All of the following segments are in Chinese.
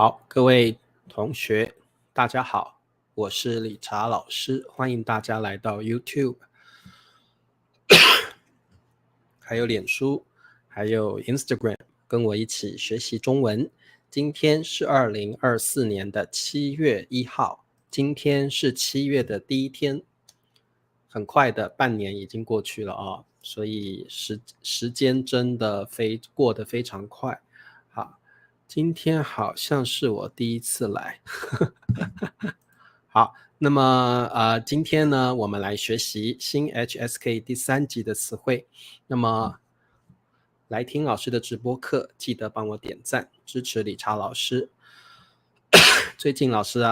好，各位同学，大家好，我是理查老师，欢迎大家来到 YouTube， 还有脸书，还有 Instagram， 跟我一起学习中文。今天是2024年的7月1号，今天是7月的第一天，很快的半年已经过去了啊，所以时间真的过得非常快。好，今天好像是我第一次来。好，那么今天呢，我们来学习新 HSK 第3集的词汇。那么来听老师的直播课，记得帮我点赞，支持理查老师。最近老师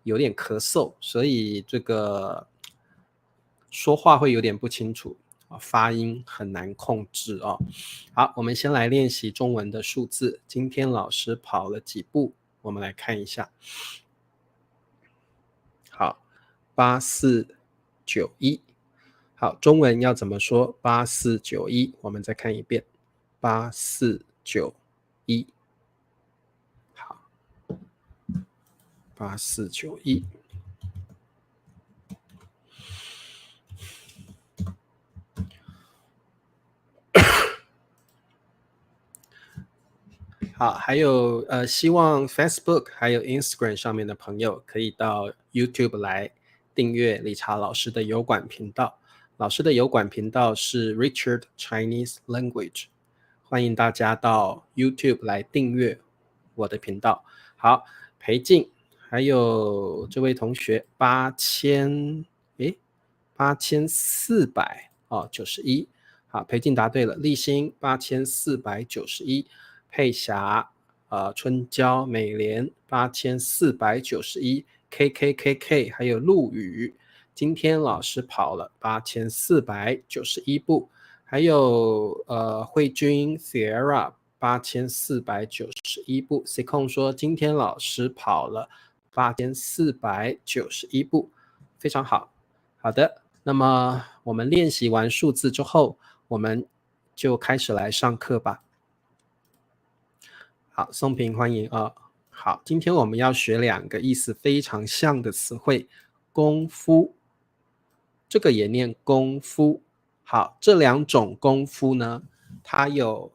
有点咳嗽，所以这个说话会有点不清楚，发音很难控制哦。好，我们先来练习中文的数字。今天老师跑了几步，我们来看一下。好，8491。好，中文要怎么说？8491，我们再看一遍，8491。好，8491。好，还有希望 Facebook 还有 Instagram 上面的朋友可以到 YouTube 来订阅理查老师的油管频道。老师的油管频道是 Richard Chinese Language， 欢迎大家到 YouTube 来订阅我的频道。好，裴静，还有这位同学8491。好，裴静答对了。立新8491。佩霞、春娇、美莲8491。KKKK 还有陆羽，今天老师跑了8491步。还有慧君 Sierra 8491步。C 控说今天老师跑了8491步，非常好。好的，那么我们练习完数字之后，我们就开始来上课吧。好，宋平欢迎啊。好，今天我们要学2个意思非常像的词汇，功夫，这个也念功夫。好，这2种功夫呢，它有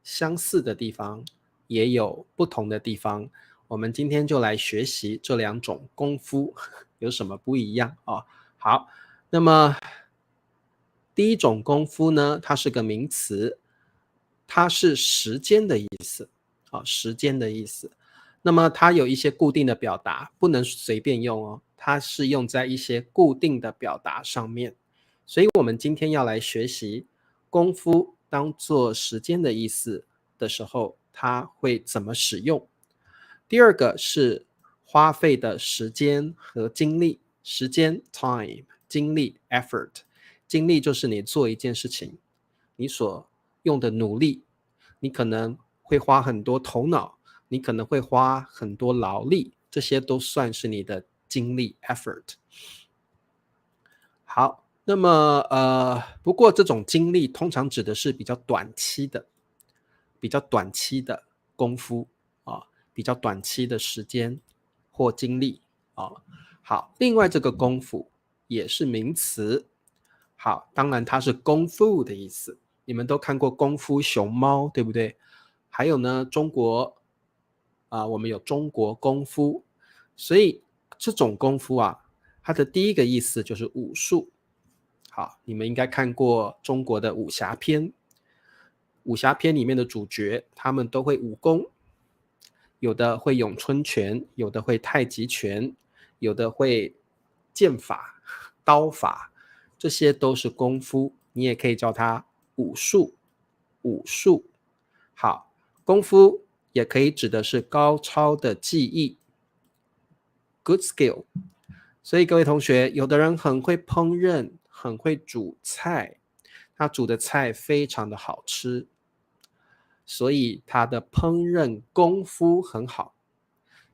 相似的地方，也有不同的地方。我们今天就来学习这2种功夫有什么不一样啊。好，那么第一种功夫呢，它是个名词，它是时间的意思。时间的意思。那么它有一些固定的表达，不能随便用哦，它是用在一些固定的表达上面。所以我们今天要来学习功夫当做时间的意思的时候，它会怎么使用。第二个是花费的时间和精力，时间 time， 精力 effort， 精力就是你做一件事情你所用的努力，你可能会花很多头脑，你可能会花很多劳力，这些都算是你的精力 effort。 好，那么不过这种精力通常指的是比较短期的功夫比较短期的时间或精力好，另外这个功夫也是名词。好，当然它是功夫的意思，你们都看过功夫熊猫对不对？还有呢，中国我们有中国功夫，所以这种功夫它的第一个意思就是武术。好，你们应该看过中国的武侠片，武侠片里面的主角他们都会武功，有的会咏春拳，有的会太极拳，有的会剑法、刀法，这些都是功夫，你也可以叫它武术。好，功夫也可以指的是高超的技艺 good skill。 所以各位同学，有的人很会烹饪，很会煮菜，他煮的菜非常的好吃，所以他的烹饪功夫很好。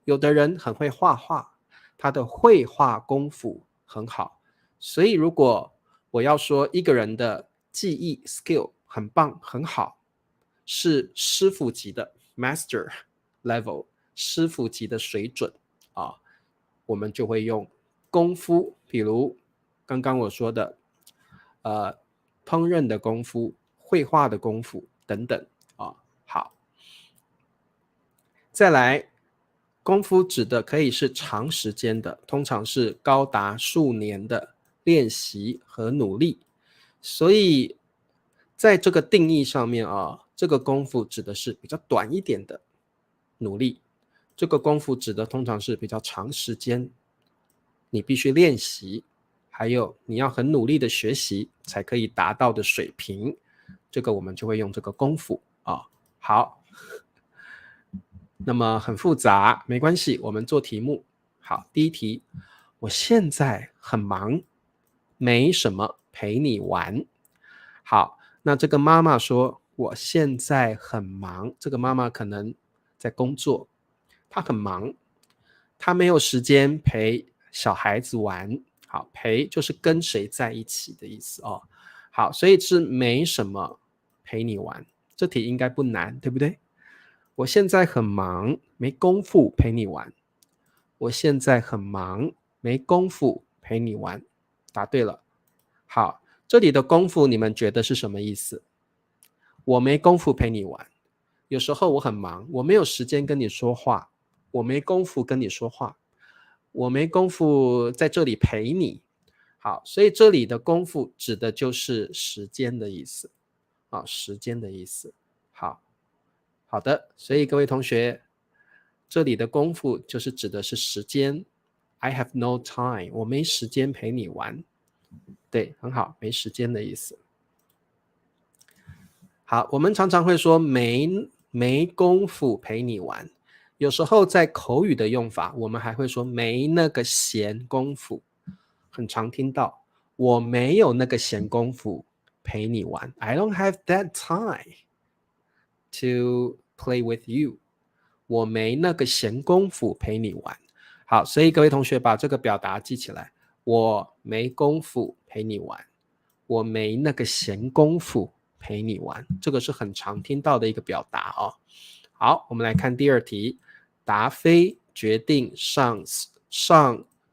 有的人很会画画，他的绘画功夫很好。所以如果我要说一个人的技艺 skill 很棒很好，是师傅级的 master level，师傅级的水准啊，我们就会用功夫，比如刚刚我说的烹饪的功夫、绘画的功夫等等啊。好，再来，功夫指的可以是长时间的，通常是高达数年的练习和努力。所以在这个定义上面啊，这个功夫指的是比较短一点的努力，这个功夫指的通常是比较长时间，你必须练习，还有你要很努力的学习才可以达到的水平，这个我们就会用这个功夫啊。好，那么很复杂，没关系，我们做题目。好，第一题，我现在很忙，没什么陪你玩。好，那这个妈妈说我现在很忙，这个妈妈可能在工作，她很忙，她没有时间陪小孩子玩。好，陪就是跟谁在一起的意思哦。好，所以是没什么陪你玩，这题应该不难，对不对？我现在很忙，没功夫陪你玩。我现在很忙，没功夫陪你玩。答对了。好，这里的功夫你们觉得是什么意思？我没功夫陪你玩。有时候我很忙，我没有时间跟你说话，我没功夫跟你说话，我没功夫在这里陪你。好，所以这里的功夫指的就是时间的意思啊，时间的意思。好，好的，所以各位同学，这里的功夫就是指的是时间。I have no time， 我没时间陪你玩。对，很好，没时间的意思。好，我们常常会说没功夫陪你玩，有时候在口语的用法，我们还会说没那个闲工夫，很常听到我没有那个闲工夫陪你玩。I don't have that time to play with you。我没那个闲工夫陪你玩。好，所以各位同学把这个表达记起来，我没功夫陪你玩，我没那个闲工夫陪你玩，这个是很常听到的一个表达哦。好，我们来看第二题，达菲决定上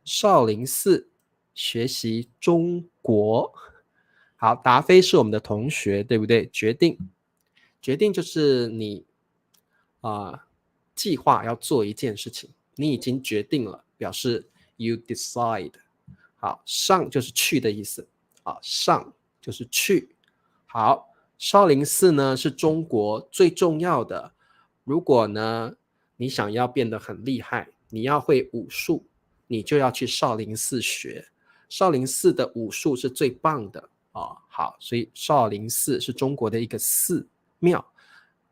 少林寺学习中国。好，达菲是我们的同学，对不对？决定就是你计划要做一件事情，你已经决定了，表示 you decide。好，上就是去的意思啊，上就是去。好，少林寺呢是中国最重要的，如果呢你想要变得很厉害，你要会武术，你就要去少林寺学。少林寺的武术是最棒的哦。好，所以少林寺是中国的一个寺庙。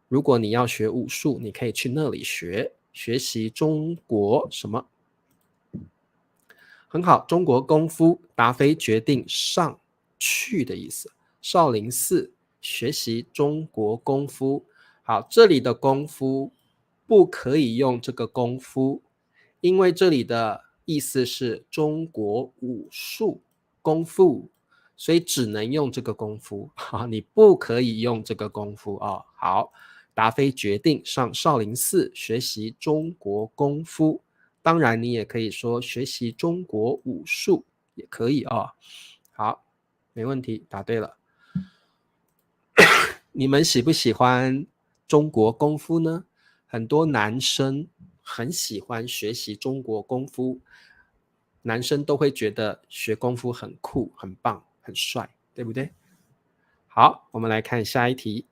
如果你要学武术，你可以去那里学习中国什么？很好，中国功夫，达菲决定上去的意思。少林寺学习中国功夫。好，这里的功夫不可以用这个功夫，因为这里的意思是中国武术功夫，所以只能用这个功夫。你不可以用这个功夫哦。好，达菲决定上少林寺学习中国功夫。当然你也可以说学习中国武术也可以哦。好，没问题，答对了。你们喜不喜欢中国功夫呢？很多男生很喜欢学习中国功夫，男生都会觉得学功夫很酷、很棒、很帅，对不对？好，我们来看下一题。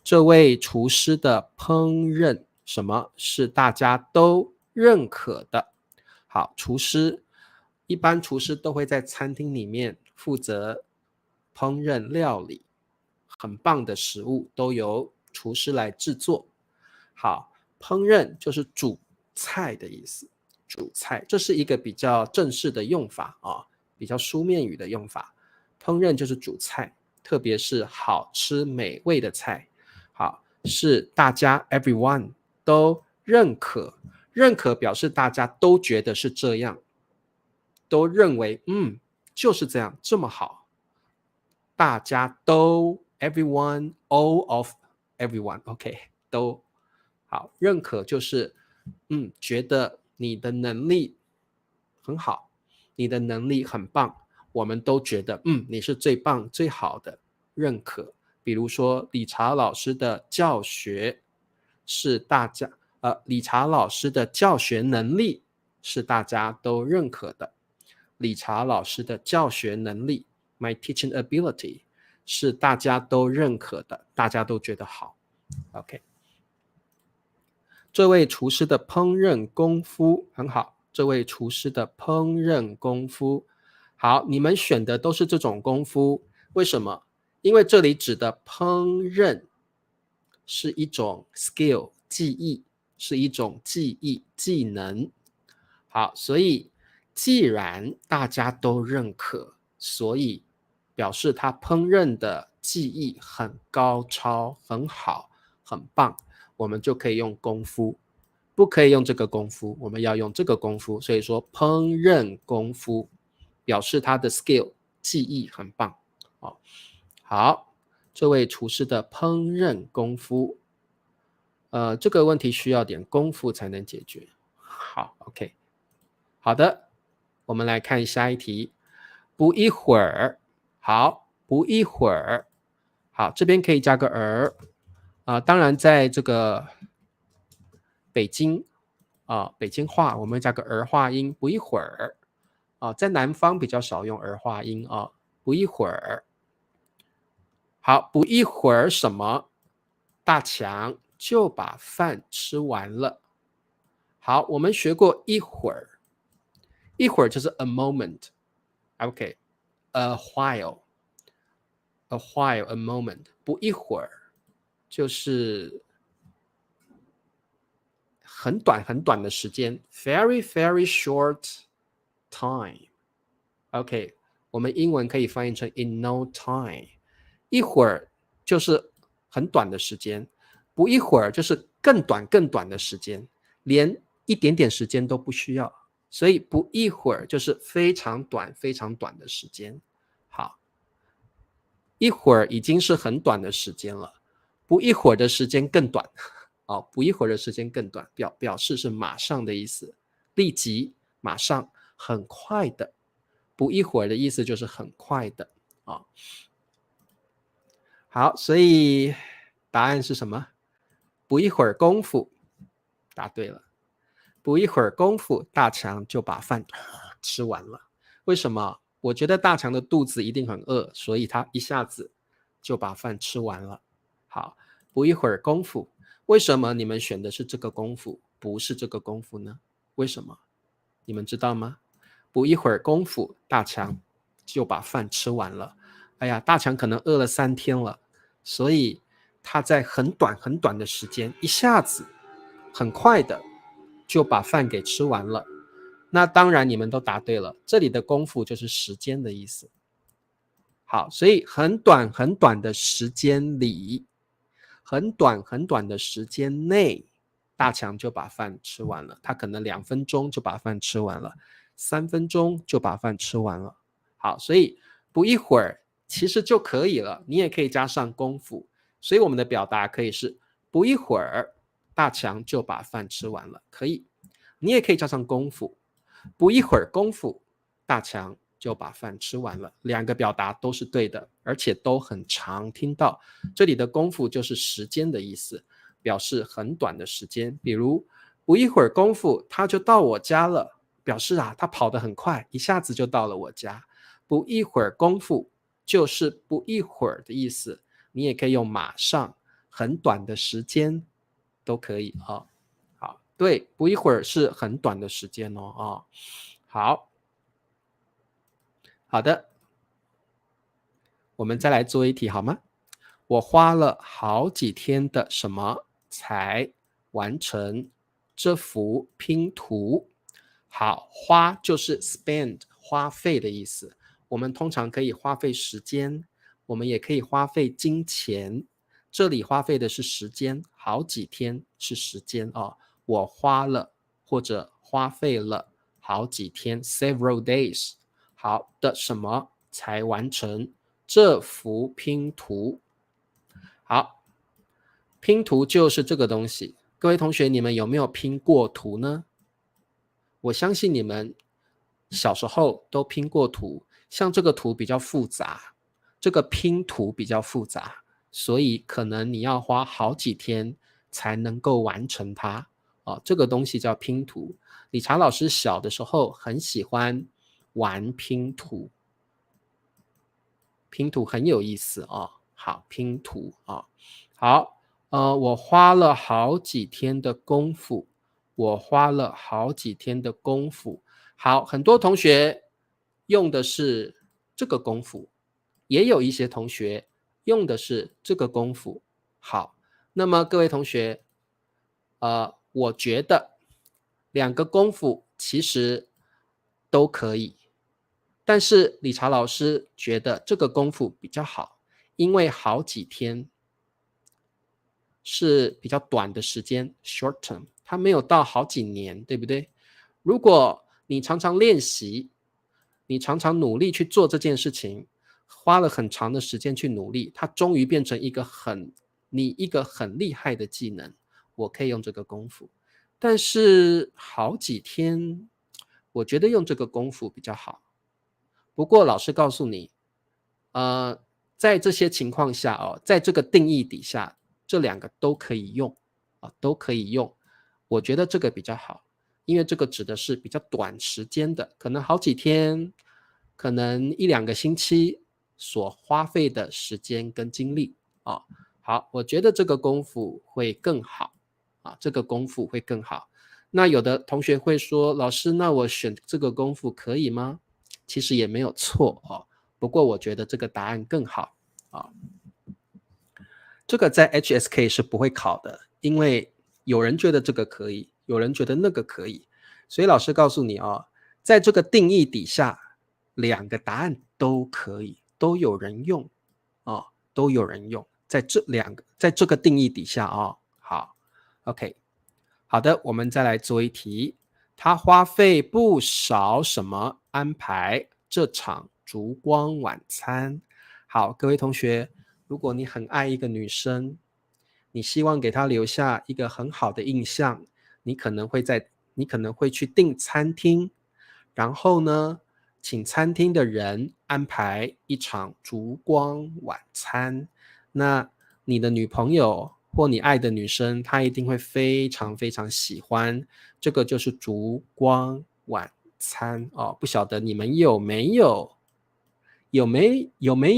这位厨师的烹饪什么是大家都认可的？好，厨师，一般厨师都会在餐厅里面负责烹饪料理，很棒的食物都由厨师来制作。好，烹饪就是煮菜的意思，煮菜，这是一个比较正式的用法啊，比较书面语的用法。烹饪就是煮菜，特别是好吃美味的菜。好，是大家 everyone 都认可，认可表示大家都觉得是这样，都认为就是这样，这么好，大家都 everyone all of everyone OK 都好，认可就是觉得你的能力很好，你的能力很棒，我们都觉得你是最棒最好的，认可。比如说理查老师的教学是理查老师的教学能力是大家都认可的。理查老师的教学能力 my teaching ability 是大家都认可的，大家都觉得好。 OK， 这位厨师的烹饪功夫很好，这位厨师的烹饪功夫好，你们选的都是这种功夫，为什么？因为这里指的烹饪是一种 skill 技艺，是一种技艺技能。好，所以既然大家都认可，所以表示他烹饪的技艺很高超，很好，很棒，我们就可以用功夫。不可以用这个功夫，我们要用这个功夫。所以说烹饪功夫表示他的 skill 技艺很棒。好，这位厨师的烹饪功夫这个问题需要点功夫才能解决。好 OK， 好的，我们来看下一题。不一会儿，好，不一会儿，好，这边可以加个儿当然在这个北京北京话我们加个儿化音，不一会儿在南方比较少用儿化音不一会儿。好，不一会儿什么？大强就把饭吃完了。好，我们学过一会儿，一会儿就是 a moment， OK，a while，a while，a moment， 不一会儿就是很短很短的时间 ，very very short time。OK， 我们英文可以翻译成 in no time。一会儿就是很短的时间，不一会儿就是更短更短的时间，连一点点时间都不需要，所以不一会儿就是非常短非常短的时间。好，一会儿已经是很短的时间了，不一会儿的时间更短不一会儿的时间更短，表示是马上的意思，立即马上很快的，不一会儿的意思就是很快的好，所以答案是什么？不一会儿功夫，答对了。不一会儿功夫，大强就把饭吃完了。为什么？我觉得大强的肚子一定很饿，所以他一下子就把饭吃完了。好，不一会儿功夫，为什么你们选的是这个功夫，不是这个功夫呢？为什么？你们知道吗？不一会儿功夫，大强就把饭吃完了。哎呀，大强可能饿了3天了，所以他在很短很短的时间，一下子很快的就把饭给吃完了。那当然你们都答对了，这里的功夫就是时间的意思。好，所以很短很短的时间里，很短很短的时间内，大强就把饭吃完了。他可能2分钟就把饭吃完了，3分钟就把饭吃完了。好，所以不一会儿其实就可以了，你也可以加上功夫。所以我们的表达可以是不一会儿大强就把饭吃完了，可以。你也可以加上功夫，不一会儿功夫大强就把饭吃完了，两个表达都是对的，而且都很常听到。这里的功夫就是时间的意思，表示很短的时间。比如不一会儿功夫他就到我家了，表示他跑得很快，一下子就到了我家。不一会儿功夫就是不一会儿的意思，你也可以用马上，很短的时间都可以好，对，不一会儿是很短的时间好的，我们再来做一题好吗？我花了好几天的什么才完成这幅拼图？好，花就是 spend 花费的意思，我们通常可以花费时间，我们也可以花费金钱，这里花费的是时间，好几天是时间我花了或者花费了好几天 several days 好的什么才完成这幅拼图？好，拼图就是这个东西，各位同学，你们有没有拼过图呢？我相信你们小时候都拼过图，像这个图比较复杂，这个拼图比较复杂，所以可能你要花好几天才能够完成它。这个东西叫拼图。理查老师小的时候很喜欢玩拼图，拼图很有意思好，拼图好，我花了好几天的功夫，好，很多同学用的是这个功夫，也有一些同学用的是这个功夫。好，那么各位同学，我觉得两个功夫其实都可以，但是理查老师觉得这个功夫比较好，因为好几天是比较短的时间 short term， 它没有到好几年，对不对？如果你常常练习，你常常努力去做这件事情，花了很长的时间去努力，它终于变成你一个很厉害的技能，我可以用这个功夫。但是好几天，我觉得用这个功夫比较好。不过老师告诉你，在这些情况下在这个定义底下，这两个都可以用都可以用。我觉得这个比较好，因为这个指的是比较短时间的，可能好几天，可能1-2个星期所花费的时间跟精力好，我觉得这个功夫会更好这个功夫会更好。那有的同学会说，老师，那我选这个功夫可以吗？其实也没有错不过我觉得这个答案更好这个在 HSK 是不会考的，因为有人觉得这个可以，有人觉得那个可以，所以老师告诉你在这个定义底下，两个答案都可以，都有人用都有人用，在这个定义底下好 ，OK， 好的，我们再来做一题，他花费不少什么安排这场烛光晚餐。好，各位同学，如果你很爱一个女生，你希望给她留下一个很好的印象，你可能会去订餐厅，然后呢，请餐厅的人安排一场烛光晚餐。那你的女朋友或你爱的女生，她一定会非常非常喜欢，这个就是烛光晚餐不晓得你们有没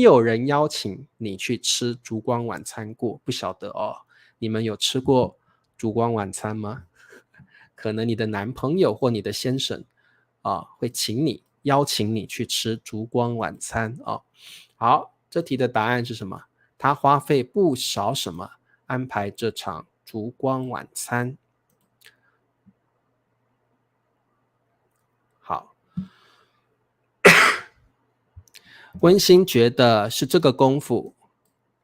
有人邀请你去吃烛光晚餐过？不晓得你们有吃过烛光晚餐吗？可能你的男朋友或你的先生会邀请你去吃烛光晚餐好，这题的答案是什么？他花费不少什么安排这场烛光晚餐。好，温馨觉得是这个功夫。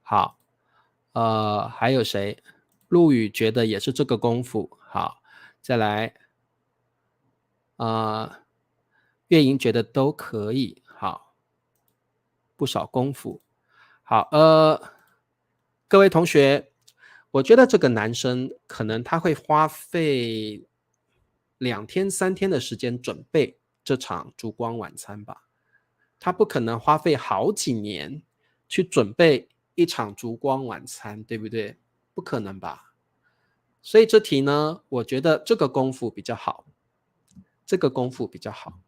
好，还有谁？陆羽觉得也是这个功夫。好，再来，月莹觉得都可以。好，不少功夫。好，各位同学，我觉得这个男生可能他会花费2天3天的时间准备这场烛光晚餐吧，他不可能花费好几年去准备一场烛光晚餐，对不对？不可能吧？所以这题呢，我觉得这个功夫比较好，这个功夫比较好，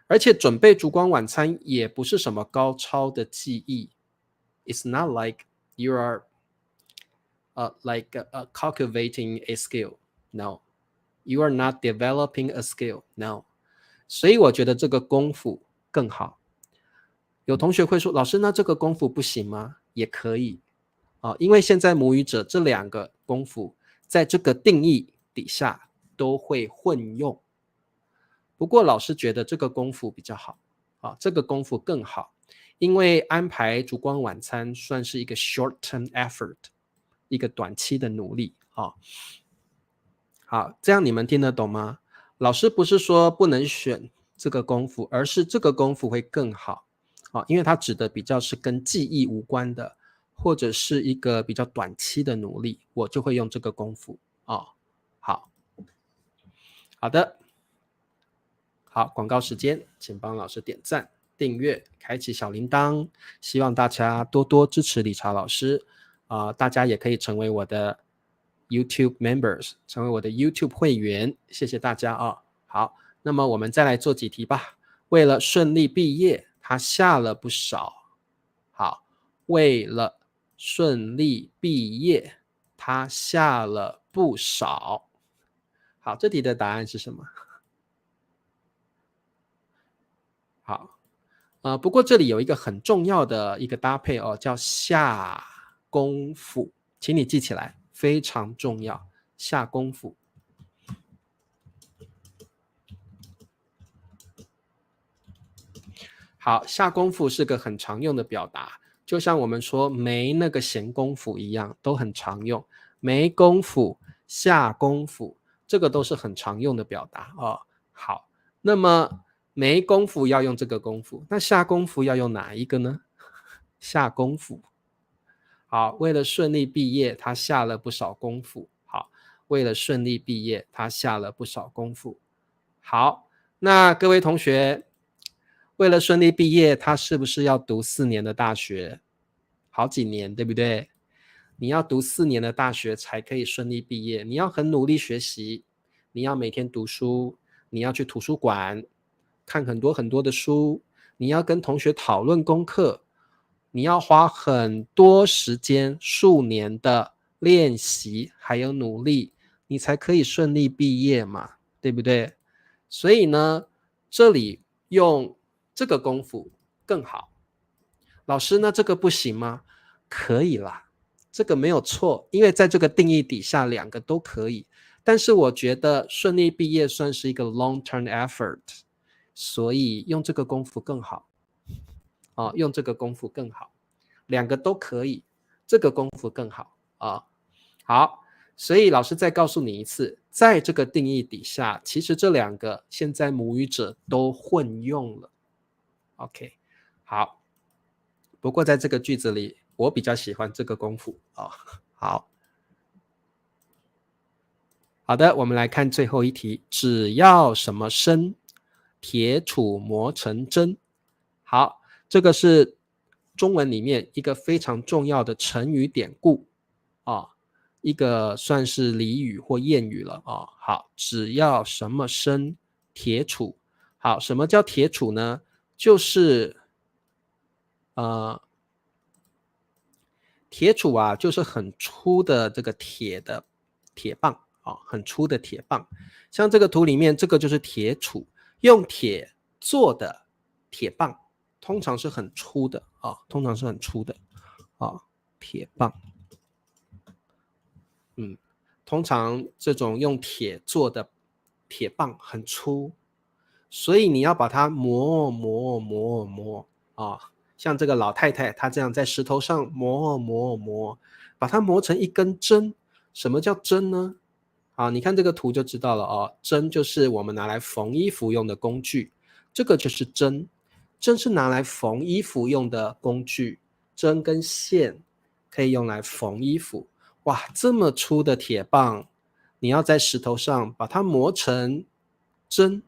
而且准备烛光晚餐也不是什么高超的技艺。It's not like you are cultivating a skill. No, you are not developing a skill. No. 所以我觉得这个功夫更好。有同学会说，老师，那这个功夫不行吗？也可以因为现在母语者这两个功夫在这个定义底下都会混用。不过老师觉得这个功夫比较好这个功夫更好，因为安排烛光晚餐算是一个 short-term effort， 一个短期的努力好，这样你们听得懂吗？老师不是说不能选这个功夫，而是这个功夫会更好因为它指的比较是跟记忆无关的，或者是一个比较短期的努力，我就会用这个功夫好的，好，广告时间，请帮老师点赞、订阅、开启小铃铛，希望大家多多支持理查老师大家也可以成为我的 YouTube members， 成为我的 YouTube 会员，谢谢大家好，那么我们再来做几题吧。为了顺利毕业，他下了不少。好，为了顺利毕业，他下了不少。好，这题的答案是什么？好，不过这里有一个很重要的一个搭配叫下功夫，请你记起来，非常重要，下功夫。好，下功夫是个很常用的表达，就像我们说没那个闲工夫一样，都很常用。没功夫，下功夫，这个都是很常用的表达好，那么没功夫要用这个功夫，那下功夫要用哪一个呢？下功夫。好，为了顺利毕业，他下了不少功夫。好，为了顺利毕业，他下了不少功夫。好，那各位同学，为了顺利毕业，他是不是要读4年的大学？好几年，对不对？你要读4年的大学才可以顺利毕业，你要很努力学习，你要每天读书，你要去图书馆看很多很多的书，你要跟同学讨论功课，你要花很多时间，数年的练习还有努力，你才可以顺利毕业嘛，对不对？所以呢，这里用这个功夫更好。老师，那这个不行吗？可以啦，这个没有错，因为在这个定义底下2个都可以，但是我觉得顺利毕业算是一个 long-term effort， 所以用这个功夫更好用这个功夫更好，2个都可以，这个功夫更好好，所以老师再告诉你一次，在这个定义底下，其实这2个现在母语者都混用了 OK， 好，不过在这个句子里我比较喜欢这个功夫好的，我们来看最后一题，只要什么生，铁杵磨成针。好，这个是中文里面一个非常重要的成语典故一个算是俚语或谚语了好，只要什么生，铁杵。好，什么叫铁杵呢？就是铁杵就是很粗的这个铁棒很粗的铁棒。像这个图里面，这个就是铁杵，用铁做的铁棒，通常是很粗的通常是很粗的铁棒。通常这种用铁做的铁棒很粗，所以你要把它磨像这个老太太她这样在石头上磨，把它磨成一根针。什么叫针呢？你看这个图就知道了针就是我们拿来缝衣服用的工具，这个就是针。针是拿来缝衣服用的工具，针跟线可以用来缝衣服。哇，这么粗的铁棒，你要在石头上把它磨成针，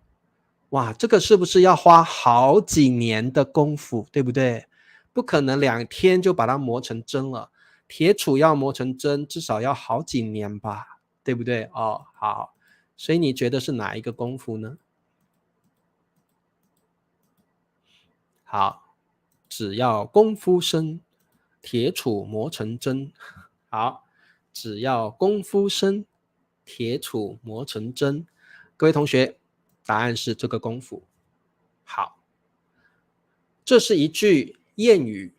哇，这个是不是要花好几年的功夫，对不对？不可能2天就把它磨成针了，铁杵要磨成针至少要好几年吧，对不对好，所以你觉得是哪一个功夫呢？好，只要功夫深，铁杵磨成针。好，只要功夫深，铁杵磨成针。各位同学，答案是这个功夫。好，这是一句谚语、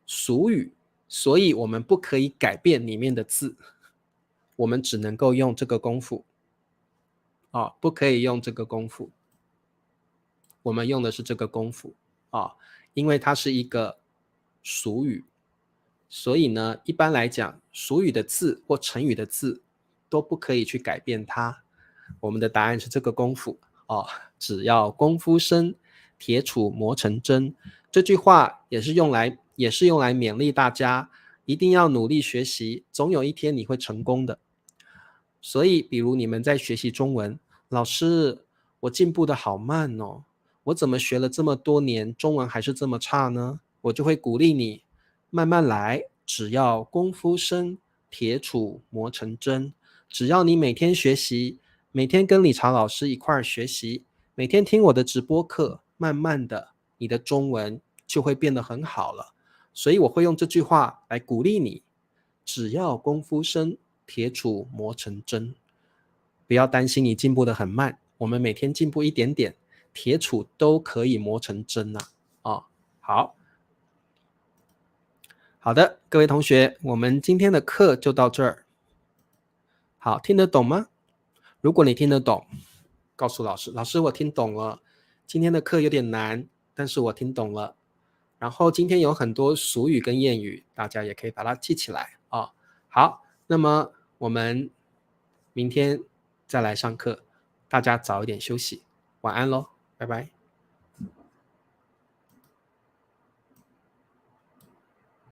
俗语，所以我们不可以改变里面的字，我们只能够用这个功夫不可以用这个功夫，我们用的是这个功夫因为它是一个俗语，所以呢，一般来讲，俗语的字或成语的字都不可以去改变它。我们的答案是这个功夫只要功夫深，铁杵磨成针。这句话也是用来勉励大家，一定要努力学习，总有一天你会成功的。所以，比如你们在学习中文，老师，我进步的好慢哦，我怎么学了这么多年，中文还是这么差呢？我就会鼓励你，慢慢来，只要功夫深，铁杵磨成针。只要你每天学习，每天跟理查老师一块儿学习，每天听我的直播课，慢慢的，你的中文就会变得很好了。所以我会用这句话来鼓励你，只要功夫深，铁杵磨成针。不要担心你进步的很慢，我们每天进步一点点，铁杵都可以磨成针啊！好好的，各位同学，我们今天的课就到这儿。好，听得懂吗？如果你听得懂，告诉老师，老师我听懂了。今天的课有点难，但是我听懂了。然后今天有很多俗语跟谚语，大家也可以把它记起来啊。好，那么我们明天再来上课，大家早一点休息，晚安喽，拜拜。